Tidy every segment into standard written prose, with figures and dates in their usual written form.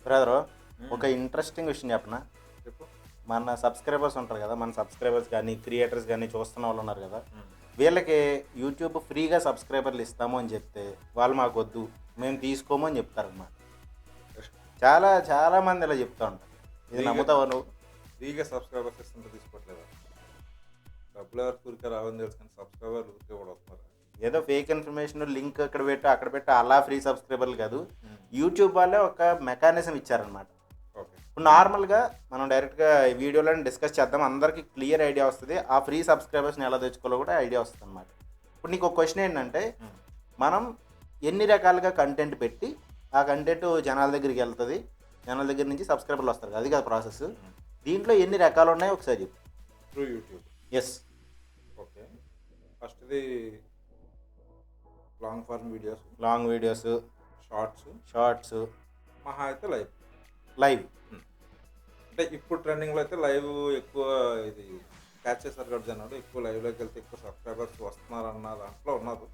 Brother ఒక హ్మ్. Interesting విషయం చెప్పనా. చెప్పు. మన సబ్స్క్రైబర్స్ ఉంటారు కదా, మన సబ్స్క్రైబర్స్ కానీ క్రియేటర్స్ కానీ చూస్తున్న వాళ్ళు ఉన్నారు కదా, హ్మ్. వీళ్ళకి యూట్యూబ్ ఫ్రీగా సబ్స్క్రైబర్లు ఇస్తాము అని చెప్తే వాళ్ళు మాకు వద్దు, మేము తీసుకోము అని చెప్తారన్నమాట. చాలా చాలా మంది ఇలా చెప్తా ఉంటారు. ఇది ఫ్రీగా నమ్ముతావా నువ్వు? ఫ్రీగా సబ్స్క్రైబర్స్ ఇస్తుంటే తీసుకోవట్లేదా? డబ్బులు ఎవరికి ఊరికే రావని తెలుసు కానీ సబ్స్క్రైబర్లు ఊరికే కూడా వస్తున్నారు. ఏదో ఫేక్ ఇన్ఫర్మేషన్ లింక్ అక్కడ పెట్టు అలా ఫ్రీ సబ్స్క్రైబర్లు కాదు. హ్మ్. యూట్యూబ్ వాళ్ళే ఒక మెకానిజం ఇచ్చారనమాట. ఓకే. ఇప్పుడు నార్మల్గా మనం డైరెక్ట్గా ఈ వీడియోలో డిస్కస్ చేద్దాం, అందరికీ క్లియర్ ఐడియా వస్తుంది. ఆ ఫ్రీ సబ్స్క్రైబర్స్ని ఎలా తెచ్చుకోవాలో కూడా ఐడియా వస్తుంది అనమాట. ఇప్పుడు నీకు ఒక క్వశ్చన్ ఏంటంటే, హ్మ్. మనం ఎన్ని రకాలుగా కంటెంట్ పెట్టి ఆ కంటెంట్ జనాల దగ్గరికి వెళ్తుంది, జనాల దగ్గర నుంచి సబ్స్క్రైబర్లు వస్తారు కదా, అది కదా ప్రాసెస్. హ్మ్. దీంట్లో ఎన్ని రకాలు ఉన్నాయో ఒకసారి చెప్పు. Through YouTube. ఎస్. ఓకే. ఫస్ట్‌ది long form videos, long videos, shorts, shorts, మహా అయితే లైవ్. లైవ్. అంటే ఇప్పుడు ట్రెండింగ్‌లో అయితే లైవ్ ఎక్కువ ఇది క్యాచ్ చేశారు కాబట్టి జనాలు ఎక్కువ లైవ్‌లోకి వెళ్తే ఎక్కువ సబ్స్క్రైబర్స్ వస్తున్నారన్న దాంట్లో ఉన్నారు.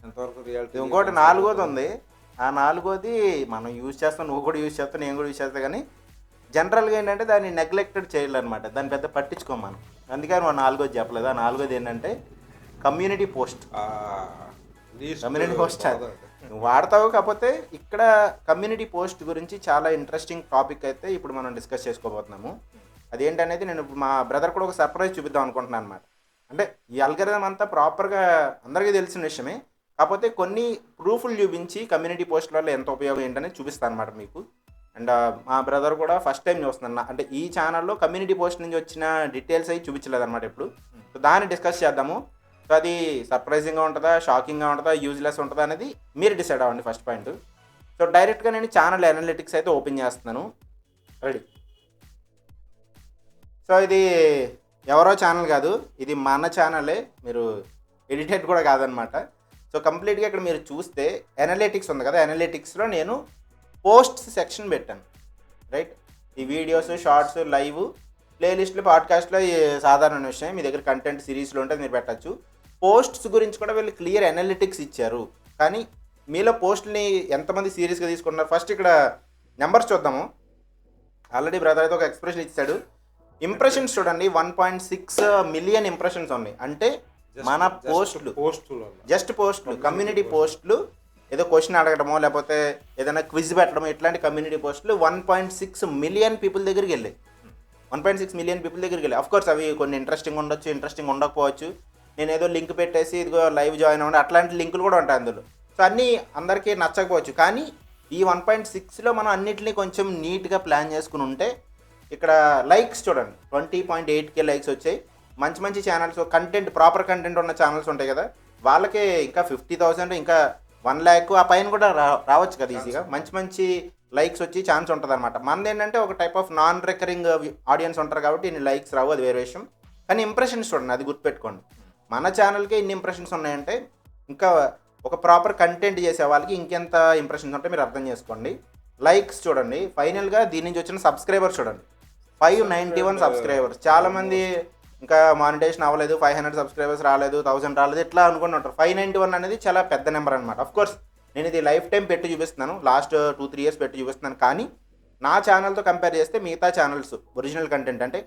ఎంతవరకు రియాలిటీ ఇంకోటి నాలుగోది ఉంది. ఆ నాలుగోది మనం యూజ్ చేస్తాం, నువ్వు కూడా యూజ్ చేస్తావు, నేను కూడా యూజ్ చేస్తాను. కానీ జనరల్గా ఏంటంటే దాన్ని నెగ్లెక్టెడ్ చేయాలన్నమాట, దాన్ని పెద్ద పట్టించుకోం మనం. అందుకని మనం నాలుగోది చెప్పలేదు. ఆ నాలుగోది ఏంటంటే కమ్యూనిటీ పోస్ట్. కమ్యూనిటీ పోస్ట్ నువ్వు వాడతావు, కాకపోతే ఇక్కడ కమ్యూనిటీ పోస్ట్ గురించి చాలా ఇంట్రెస్టింగ్ టాపిక్ అయితే ఇప్పుడు మనం డిస్కస్ చేసుకోబోతున్నాము. అదేంటనేది నేను ఇప్పుడు మా బ్రదర్ కూడా ఒక సర్ప్రైజ్ చూపిద్దాం అనుకుంటున్నాను అనమాట. అంటే ఈ అల్గరిథం అంతా ప్రాపర్గా అందరికీ తెలిసిన విషయమే, కాకపోతే కొన్ని ప్రూఫ్లు చూపించి కమ్యూనిటీ పోస్ట్ వల్ల ఎంత ఉపయోగం ఏంటనేది చూపిస్తాను అనమాట మీకు. అండ్ మా బ్రదర్ కూడా ఫస్ట్ టైం చూస్తున్నాను. అంటే ఈ ఛానల్లో కమ్యూనిటీ పోస్ట్ నుంచి వచ్చిన డీటెయిల్స్ అవి చూపించలేదు అనమాట ఎప్పుడు. సో దాన్ని డిస్కస్ చేద్దాము. సో అది సర్ప్రైజింగ్గా ఉంటుందా, షాకింగ్గా ఉంటుందా, యూజ్లెస్ ఉంటుందా అనేది మీరు డిసైడ్ అవ్వండి ఫస్ట్ పాయింట్. సో డైరెక్ట్గా నేను ఛానల్ అనలిటిక్స్ అయితే ఓపెన్ చేస్తున్నాను. రెడీ. సో ఇది ఎవరో ఛానల్ కాదు, ఇది మన ఛానలే. మీరు ఎడిటెడ్ కూడా కాదనమాట. సో కంప్లీట్గా ఇక్కడ మీరు చూస్తే అనలిటిక్స్ ఉంది కదా, అనలిటిక్స్లో నేను పోస్ట్స్ సెక్షన్ పెట్టాను. రైట్. ఈ వీడియోస్, షార్ట్స్, లైవ్, ప్లేలిస్ట్లు, పాడ్కాస్ట్లో సాధారణ విషయం. మీ దగ్గర కంటెంట్ సిరీస్లో ఉంటే మీరు పెట్టచ్చు. పోస్ట్స్ గురించి కూడా వీళ్ళు క్లియర్ అనలిటిక్స్ ఇచ్చారు. కానీ మీలో పోస్ట్ని ఎంతమంది సీరియస్గా తీసుకుంటున్నారు ఫస్ట్ ఇక్కడ నెంబర్స్ చూద్దాము. ఆల్రెడీ బ్రదర్ అయితే ఒక ఎక్స్ప్రెషన్ ఇచ్చాడు. ఇంప్రెషన్స్ చూడండి, 1.6 మిలియన్ ఇంప్రెషన్స్ ఉన్నాయి. అంటే మన పోస్టులు, జస్ట్ పోస్టులు, కమ్యూనిటీ పోస్టులు, ఏదో క్వశ్చన్ అడగడమో లేకపోతే ఏదైనా క్విజ్ పెట్టడమో ఇట్లాంటి కమ్యూనిటీ పోస్టులు 1.6 మిలియన్ పీపుల్ దగ్గరికి వెళ్ళాయి. 1.6 మిలియన్ పీపుల్ దగ్గరికి వెళ్ళాయి. అఫ్కోర్స్ అవి కొన్ని ఇంట్రెస్టింగ్ ఉండొచ్చు, ఇంట్రెస్టింగ్ ఉండకపోవచ్చు. నేను ఏదో లింక్ పెట్టేసి ఇదిగో లైవ్ జాయిన్ అవ్వండి అట్లాంటి లింకులు కూడా ఉంటాయి అందులో. సో అన్నీ అందరికీ నచ్చకపోవచ్చు. కానీ ఈ 1.6లో మనం అన్నిటినీ కొంచెం నీట్గా ప్లాన్ చేసుకుని ఉంటే ఇక్కడ లైక్స్ చూడండి, 20.8K లైక్స్ వచ్చాయి. మంచి మంచి ఛానల్స్, కంటెంట్, ప్రాపర్ కంటెంట్ ఉన్న ఛానల్స్ ఉంటాయి కదా, వాళ్ళకే ఇంకా 50,000 ఇంకా 1 lakh ఆ పైన కూడా రావచ్చు కదా ఈజీగా. మంచి మంచి లైక్స్ వచ్చి ఛాన్స్ ఉంటుంది అనమాట. మనది ఏంటంటే ఒక type of non recurring audience ఉంటారు కాబట్టి ఇన్ని లైక్స్ రావు, అది వేరే విషయం. కానీ ఇంప్రెషన్స్ చూడండి, అది గుర్తుపెట్టుకోండి. మన ఛానల్కే ఇన్ని ఇంప్రెషన్స్ ఉన్నాయంటే ఇంకా ఒక ప్రాపర్ కంటెంట్ చేసే వాళ్ళకి ఇంకెంత ఇంప్రెషన్స్ ఉంటాయి మీరు అర్థం చేసుకోండి. లైక్స్ చూడండి, ఫైనల్గా దీని నుంచి వచ్చిన సబ్స్క్రైబర్స్ చూడండి, 591 సబ్స్క్రైబర్స్. చాలామంది ఇంకా మానిటైజేషన్ అవ్వలేదు, 500 సబ్స్క్రైబర్స్ రాలేదు, 1000 రాలేదు, ఇట్లా అనుకుని ఉంటారు. 591 అనేది చాలా పెద్ద నెంబర్ అనమాట. అఫ్కోర్స్ నేను ఇది లైఫ్ టైం పెట్టి చూపిస్తున్నాను, లాస్ట్ 2-3 ఇయర్స్ పెట్టి చూపిస్తున్నాను. కానీ నా ఛానల్తో కంపేర్ చేస్తే మిగతా ఛానల్స్ ఒరిజినల్ కంటెంట్ అంటే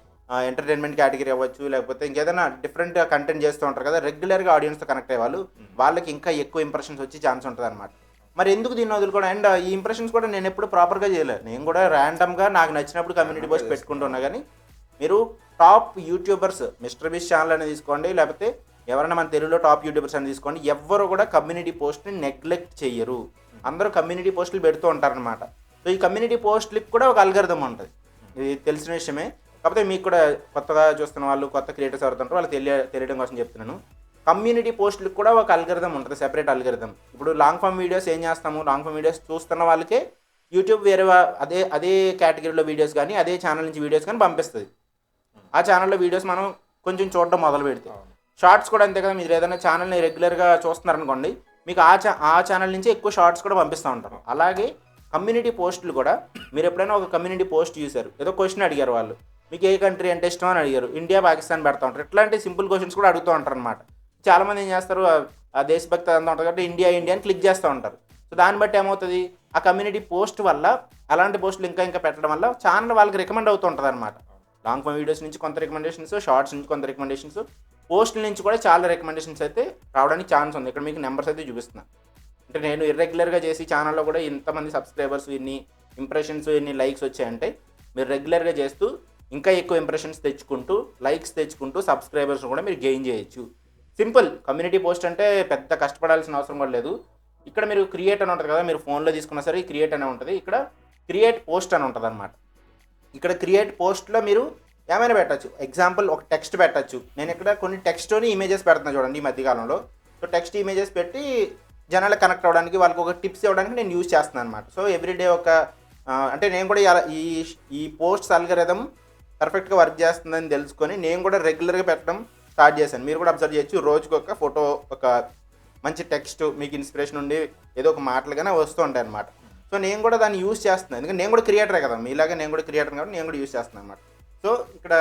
ఎంటర్టైన్మెంట్ కేటగిరీ అవ్వచ్చు, లేకపోతే ఇంకేదైనా డిఫరెంట్ కంటెంట్ చేస్తూ ఉంటారు కదా, రెగ్యులర్గా ఆడియన్స్తో కనెక్ట్ అయ్యే వాళ్ళు, వాళ్ళకి ఇంకా ఎక్కువ ఇంప్రెషన్స్ వచ్చి ఛాన్స్ ఉంటుంది అనమాట. మరి ఎందుకు దీన్ని వదులుకోవడం? అండ్ ఈ ఇంప్రెషన్స్ కూడా నేను ఎప్పుడు ప్రాపర్గా చేయలేదు. నేను కూడా ర్యాండమ్గా నాకు నచ్చినప్పుడు కమ్యూనిటీ పోస్ట్ పెట్టుకుంటున్నా. కానీ మీరు top YouTubers, mister beast channel అనేది తీసుకోండి, లేకపోతే ఎవరైనా మన తెలుగులో టాప్ యూట్యూబర్స్ అని తీసుకోండి, ఎవ్వరు కూడా కమ్యూనిటీ పోస్ట్ని నెగ్లెక్ట్ చెయ్యరు. అందరూ కమ్యూనిటీ పోస్టులు పెడుతూ ఉంటారనమాట. సో ఈ కమ్యూనిటీ పోస్ట్లకి కూడా ఒక అల్గరిథం ఉంటుంది, ఇది తెలిసిన విషయమే. కాకపోతే మీకు కూడా కొత్తగా చూస్తున్న వాళ్ళు, కొత్త క్రియేటర్స్ ఎవరుతుంటారో వాళ్ళు తెలియడం కోసం చెప్తున్నాను. కమ్యూనిటీ పోస్టులకు కూడా ఒక అల్గరిథం ఉంటుంది, సెపరేట్ అల్గరిథం. ఇప్పుడు లాంగ్ ఫామ్ వీడియోస్ ఏం చేస్తాము, లాంగ్ ఫామ్ వీడియోస్ చూస్తున్న వాళ్ళకే యూట్యూబ్ వేరే అదే కేటగిరీలో వీడియోస్ కానీ అదే ఛానల్ నుంచి వీడియోస్ కానీ పంపిస్తుంది. ఆ ఛానల్లో వీడియోస్ మనం కొంచెం చూడడం మొదలు పెడితే, షార్ట్స్ కూడా అంతే కదా. మీరు ఏదైనా ఛానల్ని రెగ్యులర్గా చూస్తున్నారనుకోండి, మీకు ఆ ఛానల్ నుంచి ఎక్కువ షార్ట్స్ కూడా పంపిస్తూ ఉంటారు. అలాగే కమ్యూనిటీ పోస్టులు కూడా, మీరు ఎప్పుడైనా ఒక కమ్యూనిటీ పోస్ట్ చూశారు, ఏదో క్వశ్చన్ అడిగారు వాళ్ళు, మీకు ఏ కంట్రీ అంటే ఇష్టం అని అడిగారు, ఇండియా, పాకిస్తాన్ పెడతా ఉంటారు. ఇట్లాంటి సింపుల్ క్వశ్చన్స్ కూడా అడుగుతూ ఉంటారు అనమాట. చాలామంది ఏం చేస్తారు, ఆ దేశభక్తి అంతా ఉంటుంది కాబట్టి ఇండియా అని క్లిక్ చేస్తూ ఉంటారు. సో దాన్ని బట్టి ఏమవుతుంది, ఆ కమ్యూనిటీ పోస్ట్ వల్ల అలాంటి పోస్టులు ఇంకా ఇంకా పెట్టడం వల్ల ఛానల్ వాళ్ళకి రికమెండ్ అవుతూ ఉంటుంది అనమాట. లాంగ్ ఫామ్ వీడియోస్ నుంచి కొంత రికమెండేషన్స్, షార్ట్స్ నుంచి కొంత రికమెండేషన్స్, పోస్టుల నుంచి కూడా చాలా రికమెండేషన్స్ అయితే రావడానికి ఛాన్స్ ఉంది. ఇక్కడ మీకు నెంబర్స్ అయితే చూపిస్తున్నాను. అంటే నేను ఇర్రెగ్యులర్గా చేసి ఛానల్లో కూడా ఇంతమంది సబ్స్క్రైబర్స్, ఇన్ని ఇంప్రెషన్స్, ఇన్ని లైక్స్ వచ్చాయంటే మీరు రెగ్యులర్గా చేస్తూ ఇంకా ఎక్కువ ఇంప్రెషన్స్ తెచ్చుకుంటూ, లైక్స్ తెచ్చుకుంటూ, సబ్స్క్రైబర్స్ కూడా మీరు గెయిన్ చేయొచ్చు. సింపుల్. కమ్యూనిటీ పోస్ట్ అంటే పెద్ద కష్టపడాల్సిన అవసరం కూడా లేదు. ఇక్కడ మీరు క్రియేట్ అని ఉంటుంది కదా, మీరు ఫోన్లో తీసుకున్నా సరే క్రియేట్ అనే ఉంటుంది. ఇక్కడ క్రియేట్ పోస్ట్ అని ఉంటుంది అనమాట. ఇక్కడ క్రియేట్ పోస్ట్లో మీరు ఏమైనా పెట్టచ్చు. ఎగ్జాంపుల్ ఒక టెక్స్ట్ పెట్టచ్చు. నేను ఇక్కడ కొన్ని టెక్స్ట్ని ఇమేజెస్ పెడుతున్నాను చూడండి ఈ మధ్యకాలంలో. సో టెక్స్ట్ ఇమేజెస్ పెట్టి జనాలకు కనెక్ట్ అవ్వడానికి, వాళ్ళకి ఒక టిప్స్ ఇవ్వడానికి నేను యూజ్ చేస్తున్నాను అనమాట. సో ఎవ్రీడే అంటే నేను కూడా ఈ పోస్ట్స్ అల్గరిథం పర్ఫెక్ట్గా వర్క్ చేస్తుందని తెలుసుకొని నేను కూడా రెగ్యులర్గా పెట్టడం స్టార్ట్ చేశాను. మీరు కూడా అబ్జర్వ్ చేయొచ్చు. రోజుకి ఒక ఫోటో, ఒక మంచి టెక్స్ట్, మీకు ఇన్స్పిరేషన్ ఉండి ఏదో ఒక మాటలుగానే వస్తూ ఉంటాయి అనమాట. సో నేను కూడా దాన్ని యూజ్ చేస్తున్నాను. ఎందుకంటే నేను కూడా క్రియేటరే కదా, మీలాగా నేను కూడా క్రియేటర్ కాబట్టి నేను కూడా యూజ్ చేస్తున్నాను అనమాట. సో ఇక్కడ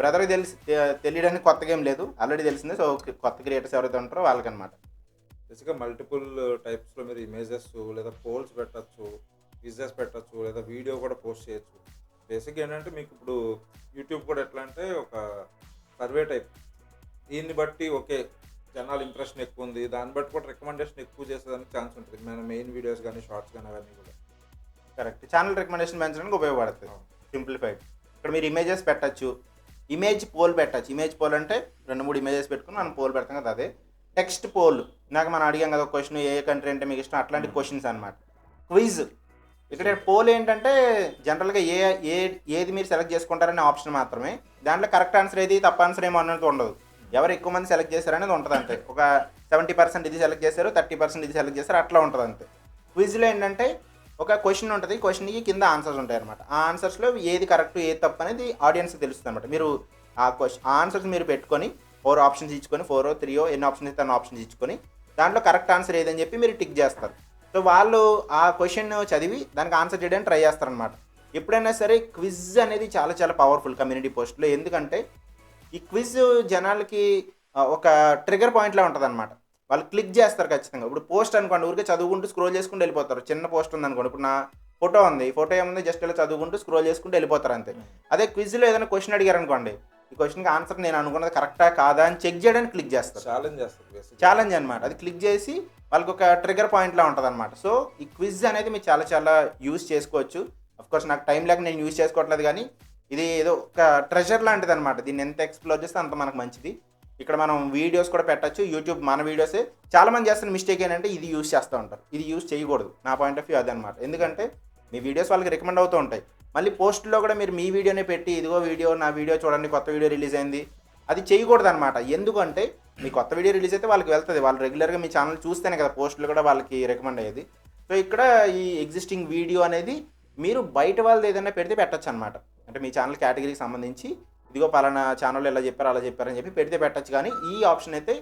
బ్రదర్కి తెలియడానికి కొత్తగా ఏం లేదు, ఆల్రెడీ తెలిసిందే. సో కొత్త క్రియేటర్స్ ఎవరైతే ఉంటారో వాళ్ళకనమాట. బేసిక్గా మల్టిపుల్ టైప్స్లో మీరు ఇమేజెస్ లేదా పోల్స్ పెట్టచ్చు, క్విజెస్ పెట్టచ్చు, లేదా వీడియో కూడా పోస్ట్ చేయొచ్చు. బేసిక్గా ఏంటంటే మీకు ఇప్పుడు యూట్యూబ్ కూడా ఎట్లా అంటే ఒక సర్వే టైప్. దీన్ని బట్టి ఓకే జనాలు ఇంప్రెషన్ ఎక్కువ ఉంది, దాన్ని బట్టి కూడా రికమెండేషన్ ఎక్కువ చేసేదానికి ఛాన్స్ ఉంటుంది. మన మెయిన్ వీడియోస్ కానీ షార్ట్స్ కానీ అవన్నీ కూడా కరెక్ట్. ఛానల్ రికమెండేషన్ పెంచడానికి ఉపయోగపడుతుంది. సింప్లిఫైడ్. ఇక్కడ మీరు ఇమేజెస్ పెట్టచ్చు, ఇమేజ్ పోల్ పెట్టచ్చు. ఇమేజ్ పోల్ అంటే 2-3 ఇమేజెస్ పెట్టుకుని మనం పోల్ పెడతాం కదా, అదే. టెక్స్ట్ పోల్, ఇందాక మనం అడిగాం కదా క్వశ్చన్, ఏ కంట్రీ అంటే మీకు ఇష్టం, అట్లాంటి క్వశ్చన్స్ అనమాట. క్విజ్. ఇక్కడ పోల్ ఏంటంటే జనరల్గా ఏది మీరు సెలెక్ట్ చేసుకుంటారనే ఆప్షన్ మాత్రమే. దాంట్లో కరెక్ట్ ఆన్సర్ ఏది, తప్ప ఆన్సర్ ఏమో అన్నది ఉండదు. ఎవరు ఎక్కువ మంది సెలెక్ట్ చేశారనేది ఉంటుంది అంతే. ఒక 70% ఇది సెలెక్ట్ చేశారు, 30% ఇది సెలెక్ట్ చేశారు, అట్లా ఉంటుంది అంతే. క్విజ్లో ఏంటంటే ఒక క్వశ్చన్ ఉంటుంది, క్వశ్చన్కి కింద ఆన్సర్స్ ఉంటాయి అనమాట. ఆ ఆన్సర్స్లో ఏది కరెక్ట్ ఏది తప్పు అనేది ఆడియన్స్కి తెలుస్తుంది అనమాట. మీరు ఆ ఆన్సర్స్ మీరు పెట్టుకొని 4 ఆప్షన్స్ ఇచ్చుకొని, 4 3 ఎన్ని ఆప్షన్స్ ఇస్తే అన్ని ఆప్షన్స్ ఇచ్చుకొని దాంట్లో కరెక్ట్ ఆన్సర్ ఏదని చెప్పి మీరు టిక్ చేస్తారు. సో వాళ్ళు ఆ క్వశ్చన్ చదివి దానికి ఆన్సర్ చేయడానికి ట్రై చేస్తారనమాట. ఎప్పుడైనా సరే క్విజ్ అనేది చాలా చాలా పవర్ఫుల్ కమ్యూనిటీ పోస్ట్లో. ఎందుకంటే ఈ క్విజ్ జనాలకి ఒక ట్రిగర్ పాయింట్లా ఉంటుంది అనమాట. వాళ్ళు క్లిక్ చేస్తారు ఖచ్చితంగా. ఇప్పుడు పోస్ట్ అనుకోండి, ఊరికే చదువుకుంటూ స్క్రోల్ చేసుకుంటూ వెళ్ళిపోతారు. చిన్న పోస్ట్ ఉంది అనుకోండి, ఇప్పుడు నా ఫోటో ఉంది, ఫోటో ఏముంది, జస్ట్ ఇలా చదువుకుంటూ స్క్రోల్ చేసుకుంటూ వెళ్ళిపోతారు అంతే. అదే క్విజ్లో ఏదైనా క్వశ్చన్ అడిగారు అనుకోండి, ఈ క్వశ్చన్కి ఆన్సర్ నేను అనుకున్నది కరెక్టా కాదా అని చెక్ చేయడానికి క్లిక్ చేస్తారు. ఛాలెంజ్ అనమాట. అది క్లిక్ చేసి వాళ్ళకి ఒక ట్రిగర్ పాయింట్లా ఉంటుంది అనమాట. సో ఈ క్విజ్ అనేది మీరు చాలా చాలా యూజ్ చేసుకోవచ్చు. అఫ్కోర్స్ నాకు టైం లేక నేను యూజ్ చేసుకోవట్లేదు, కానీ ఇది ఏదో ఒక ట్రెజర్ లాంటిది అనమాట. దీన్ని ఎంత ఎక్స్ప్లోర్ చేస్తే అంత మనకు మంచిది. ఇక్కడ మనం వీడియోస్ కూడా పెట్టచ్చు. యూట్యూబ్ మన వీడియోసే చాలామంది చేస్తున్న మిస్టేక్ ఏంటంటే ఇది యూజ్ చేస్తూ ఉంటారు. ఇది యూజ్ చేయకూడదు. నా పాయింట్ ఆఫ్ వ్యూ అదనమాట. ఎందుకంటే మీ వీడియోస్ వాళ్ళకి రికమెండ్ అవుతూ ఉంటాయి. మళ్ళీ పోస్ట్లో కూడా మీరు మీ వీడియోనే పెట్టి, ఇదిగో వీడియో, నా వీడియో చూడండి, కొత్త వీడియో రిలీజ్ అయింది, అది చేయకూడదు అనమాట. ఎందుకంటే మీ కొత్త వీడియో రిలీజ్ అయితే వాళ్ళకి వెళ్తుంది. వాళ్ళు రెగ్యులర్గా మీ ఛానల్ చూస్తేనే కదా పోస్టులు కూడా వాళ్ళకి రికమెండ్ అయ్యేది. సో ఇక్కడ ఈ ఎగ్జిస్టింగ్ వీడియో అనేది మీరు బయట వాళ్ళది ఏదైనా పెడితే పెట్టచ్చు అనమాట. అంటే మీ ఛానల్ కేటగిరీకి సంబంధించి ఇదిగో పలానా ఛానల్ ఎలా చెప్పారు అలా చెప్పారని చెప్పి పెడితే పెట్టచ్చు. కానీ ఈ ఆప్షన్ అయితే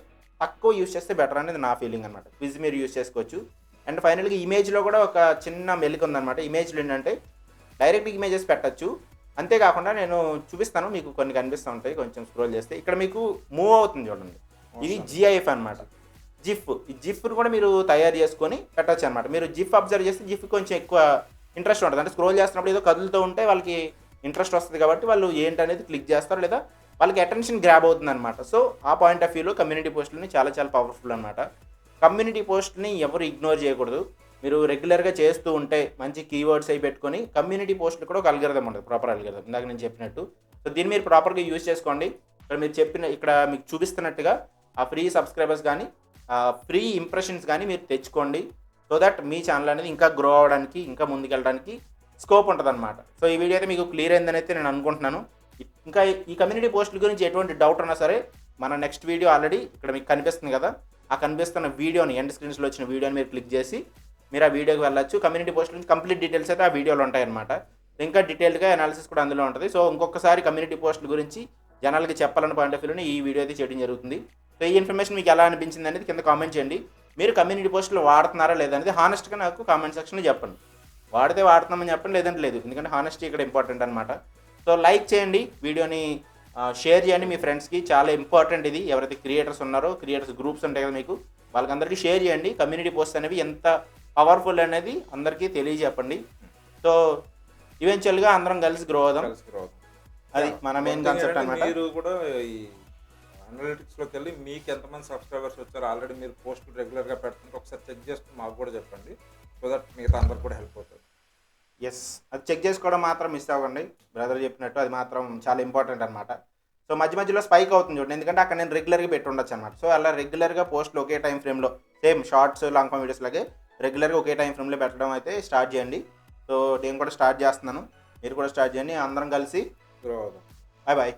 తక్కువ యూస్ చేస్తే బెటర్ అనేది నా ఫీలింగ్ అనమాట. క్విజ్ మీరు యూస్ చేసుకోవచ్చు. అండ్ ఫైనల్గా ఇమేజ్లో కూడా ఒక చిన్న మెలిక ఉందన్నమాట. ఇమేజ్లో ఏంటంటే డైరెక్ట్ ఇమేజెస్ పెట్టచ్చు. అంతేకాకుండా నేను చూపిస్తాను, మీకు కొన్ని కనిపిస్తూ ఉంటాయి కొంచెం స్క్రోల్ చేస్తే. ఇక్కడ మీకు మూవ్ అవుతుంది చూడండి, ఇది జిఐఎఫ్ అనమాట. జిఫ్. ఈ జిఫ్ను కూడా మీరు తయారు చేసుకొని పెట్టచ్చు అనమాట. మీరు జిఫ్ అబ్జర్వ్ చేస్తే జిఫ్ కొంచెం ఎక్కువ ఇంట్రెస్ట్ ఉంటుంది. అంటే స్క్రోల్ చేస్తున్నప్పుడు ఏదో కదులుతూ ఉంటే వాళ్ళకి ఇంట్రెస్ట్ వస్తుంది కాబట్టి వాళ్ళు ఏంటనేది క్లిక్ చేస్తారు, లేదా వాళ్ళకి అటెన్షన్ గ్రాబ్ అవుతుంది అనమాట. సో ఆ పాయింట్ ఆఫ్ వ్యూలో కమ్యూనిటీ పోస్టులని చాలా చాలా పవర్ఫుల్ అనమాట. కమ్యూనిటీ పోస్ట్ని ఎవరు ఇగ్నోర్ చేయకూడదు. మీరు రెగ్యులర్గా చేస్తూ ఉంటే మంచి కీవర్డ్స్ అవి పెట్టుకొని కమ్యూనిటీ పోస్టులు కూడా ఒక అల్గరిథం ఉంటుంది, ప్రాపర్ అల్గరిథం, ఇందాక నేను చెప్పినట్టు. సో దీన్ని మీరు ప్రాపర్గా యూజ్ చేసుకోండి. ఇక్కడ మీకు చూపిస్తున్నట్టుగా ఆ ఫ్రీ సబ్స్క్రైబర్స్ కానీ ఫ్రీ ఇంప్రెషన్స్ కానీ మీరు తెచ్చుకోండి. సో దట్ మీ ఛానల్ అనేది ఇంకా గ్రో అవ్వడానికి, ఇంకా ముందుకెళ్ళడానికి స్కోప్ ఉంటుంది అనమాట. సో ఈ వీడియో అయితే మీకు క్లియర్ అయిందని అయితే నేను అనుకుంటున్నాను. ఇంకా ఈ కమ్యూనిటీ పోస్టుల గురించి ఎటువంటి డౌట్ ఉన్నా సరే మన నెక్స్ట్ వీడియో ఆల్రెడీ ఇక్కడ మీకు కనిపిస్తుంది కదా, ఆ కనిపిస్తున్న వీడియోని, ఎండ్ స్క్రీన్స్లో వచ్చిన వీడియోని మీరు క్లిక్ చేసి మీరు ఆ వీడియోకి వెళ్ళచ్చు. కమ్యూనిటీ పోస్టుల నుంచి కంప్లీట్ డీటెయిల్స్ అయితే ఆ వీడియోలో ఉంటాయన్నమాట. ఇంకా డీటెయిల్గా అనాలిసిస్ కూడా అందులో ఉంటుంది. సో ఇంకొకసారి కమ్యూనిటీ పోస్టుల గురించి జనాలకి చెప్పాలన్న పాయింట్ ఆఫ్ వ్యూలోనే ఈ వీడియో అయితే చేయడం జరుగుతుంది. సో ఈ ఇన్ఫర్మేషన్ మీకు ఎలా అనిపించింది అనేది కింద కామెంట్ చేయండి. మీరు కమ్యూనిటీ పోస్టులు వాడుతున్నారా లేదా అనేది హానెస్ట్గా నాకు కామెంట్ సెక్షన్లో చెప్పండి. వాడితే వాడుతున్నామని చెప్పండి, లేదంటే లేదు. ఎందుకంటే హానెస్టీ ఇక్కడ ఇంపార్టెంట్ అనమాట. సో లైక్ చేయండి, వీడియోని షేర్ చేయండి మీ ఫ్రెండ్స్కి. చాలా ఇంపార్టెంట్ ఇది. ఎవరైతే క్రియేటర్స్ ఉన్నారో, క్రియేటర్స్ గ్రూప్స్ ఉంటాయి కదా మీకు, వాళ్ళకందరికీ షేర్ చేయండి. కమ్యూనిటీ పోస్ట్ అనేవి ఎంత పవర్ఫుల్ అనేది అందరికీ తెలియజెప్పండి. సో ఈవెన్చువల్గా అందరం కలిసి గ్రో అవుదాం. కలిసి గ్రో అవుతాం. అది మన మెయిన్ కాన్సెప్ట్ అనమాట. మీరు కూడా ఈ అనలిటిక్స్లోకి వెళ్ళి మీకు ఎంతమంది సబ్స్క్రైబర్స్ వచ్చారు, ఆల్రెడీ మీరు పోస్ట్ రెగ్యులర్గా పెడుతుంటే ఒకసారి చెక్ చేసుకుని మాకు కూడా చెప్పండి. సో దట్ మిగతా అందరు కూడా హెల్ప్ అవుతుంది. ఎస్, అది చెక్ చేసుకోవడం మాత్రం మిస్ అవ్వకండి. బ్రదర్ చెప్పినట్టు అది మాత్రం చాలా ఇంపార్టెంట్ అనమాట. సో మధ్య మధ్యలో స్పైక్ అవుతుంది చూడండి, ఎందుకంటే అక్కడ నేను రెగ్యులర్గా పెట్టి ఉండొచ్చు అనమాట. సో అలా రెగ్యులర్గా పోస్ట్లు ఒకే టైం ఫ్రేమ్లో same shorts long form videos లాగే రెగ్యులర్గా ఒకే టైం ఫ్రేమ్లో పెట్టడం అయితే స్టార్ట్ చేయండి. సో నేను కూడా స్టార్ట్ చేస్తున్నాను, మీరు కూడా స్టార్ట్ చేయండి. అందరం కలిసి గ్రో అవుదాం. Bye bye.